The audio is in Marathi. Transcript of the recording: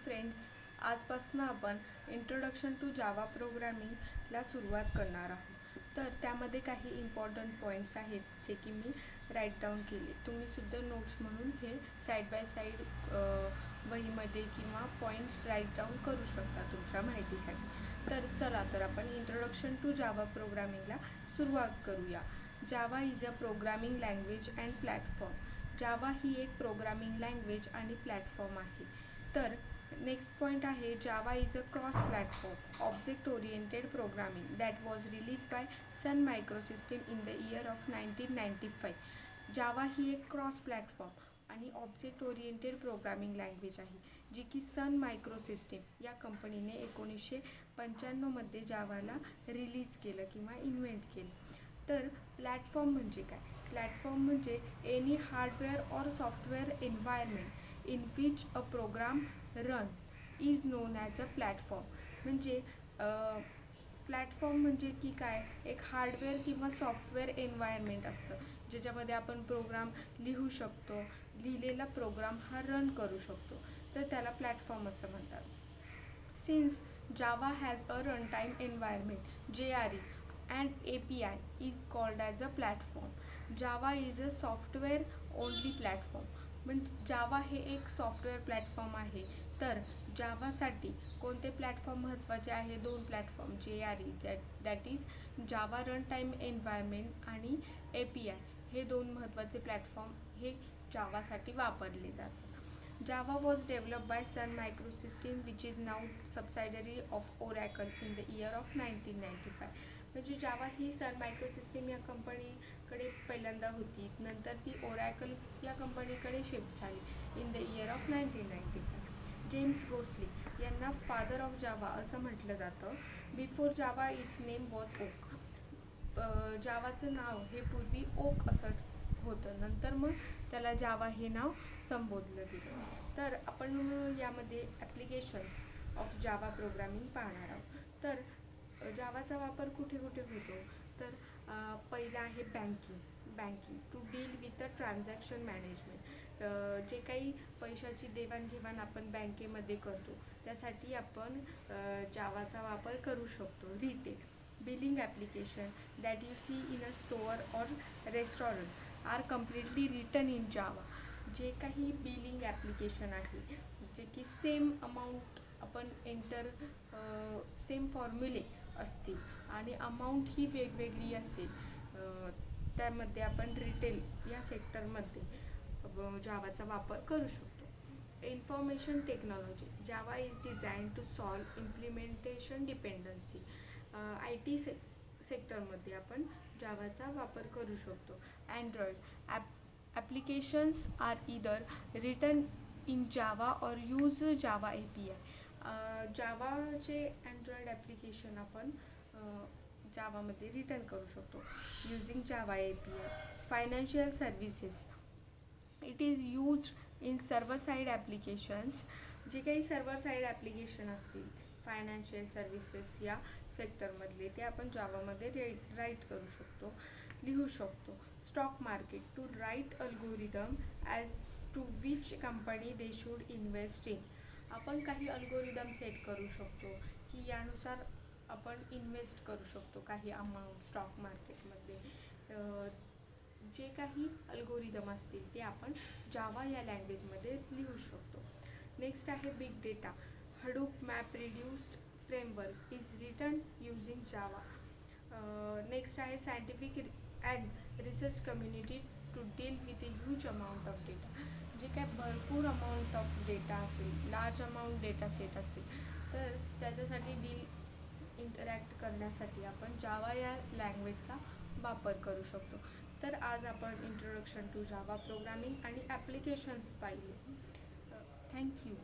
फ्रेंड्स, आजपासून आपण इंट्रोडक्शन टू जावा प्रोग्रामिंगला सुरुवात करणार आहोत. तर त्यामध्ये काही इम्पॉर्टंट पॉईंट्स आहेत जे की मी राईट डाऊन केले. तुम्हीसुद्धा नोट्स म्हणून हे साईड बाय साईड वहीमध्ये किंवा पॉईंट राईट डाऊन करू शकता तुमच्या माहितीसाठी. तर चला तर आपण इंट्रोडक्शन टू जावा प्रोग्रामिंगला सुरुवात करूया. Java is a programming language and platform. Java ही एक प्रोग्रामिंग लँग्वेज आणि प्लॅटफॉर्म आहे. तर नेक्स्ट पॉईंट आहे, Java is a cross platform object oriented programming that was release by Sun Microsystem in the year of 1995. Java ही एक क्रॉस प्लॅटफॉर्म आणि ऑब्जेक्ट ओरिएंटेड प्रोग्रामिंग लँग्वेज आहे जी की सन मायक्रोसिस्टीम या कंपनीने 1995मध्ये जावाला रिलीज केलं किंवा इन्व्हेंट केलं. तर प्लॅटफॉर्म म्हणजे काय? प्लॅटफॉर्म म्हणजे any hardware or software environment in which a program run is non as a platform. म्हणजे प्लॅटफॉर्म म्हणजे की काय, एक हार्डवेअर किंवा सॉफ्टवेअर एन्व्हायरमेंट असतं ज्याच्यामध्ये आपण प्रोग्राम लिहू शकतो, लिहिलेला प्रोग्राम हा रन करू शकतो, तर त्याला प्लॅटफॉर्म असं म्हणतात. Since Java has a run time environment JRE and API is called as a platform. Java is a software only platform. म्हणजे जावा हे एक सॉफ्टवेअर प्लॅटफॉर्म आहे. तर जावासाठी कोणते प्लॅटफॉर्म महत्त्वाचे आहे? 2 platform, JRE that is Java run time environment आणि API हे 2 महत्त्वाचे प्लॅटफॉर्म हे जावासाठी वापरले जातात. Java was developed by Sun Microsystem which is now subsidiary of Oracle in the year of 1995. म्हणजे जावा ही सन मायक्रोसिस्टीम या कंपनीकडे पहिल्यांदा होती, नंतर ती ओरॅकल या कंपनीकडे शिफ्ट झाली in the year of 1995. James Gosling यांना फादर ऑफ जावा असं म्हटलं जातं. Before Java its name was oak. जावाचं नाव हे पूर्वी ओक असं होतं, नंतर मग त्याला जावा हे नाव संबोधलं गेलं. तर आपण यामध्ये ॲप्लिकेशन्स ऑफ जावा प्रोग्रामिंग पाहणार आहोत. तर जावाचा वापर कुठे कुठे होतो? तर पहिला आहे banking to deal with the transaction management. जे काही पैशाची देवाणघेवाण आपण बँकेमध्ये करतो त्यासाठी आपण जावाचा वापर करू शकतो. Retail billing application that you see in a store or restaurant are completely written in Java. जे काही बिलिंग ॲप्लिकेशन आहे जे की सेम अमाऊंट आपण एंटर, सेम फॉर्म्युले असतील आणि अमाऊंट ही वेगवेगळी असेल, त्यामध्ये आपण रिटेल या सेक्टरमध्ये जावाचा वापर करू शकतो. Information technology Java is design to solve implementation dependency. IT सेक्टरमध्ये आपण जावाचा वापर करू शकतो. Android applications are either written in Java or use Java API. जावाचे अँड्रॉइड ॲप्लिकेशन आपण जावामध्ये रिटर्न करू शकतो using Java API. Financial services it is use in server side applications. जे काही सर्व्हर साईड ॲप्लिकेशन असतील फायनान्शियल सर्व्हिसेस या सेक्टरमधले ते आपण जावामध्ये राईट करू शकतो, लिहू शकतो. Stock market to write algorithm as to which company they should invest in. आपण काही अल्गोरिदम सेट करू शकतो की यानुसार आपण इन्व्हेस्ट करू शकतो काही अमाऊंट स्टॉक मार्केटमध्ये. जे काही अल्गोरिदम असतील ते आपण जावा या लँग्वेजमध्ये लिहू शकतो. नेक्स्ट आहे big data. Hadoop map reduced framework is written using Java. Next आहे scientific and research community to deal with a huge amount of data. जे काय भरपूर अमाऊंट ऑफ डेटा असेल, लार्ज अमाऊंट डेटा सेट असेल, तर त्याच्यासाठी इंटरॅक्ट करण्यासाठी आपण जावा या लँग्वेजचा वापर करू शकतो. तर आज आपण इंट्रोडक्शन टू जावा प्रोग्रामिंग आणि ॲप्लिकेशन्स पाहिले. थँक्यू.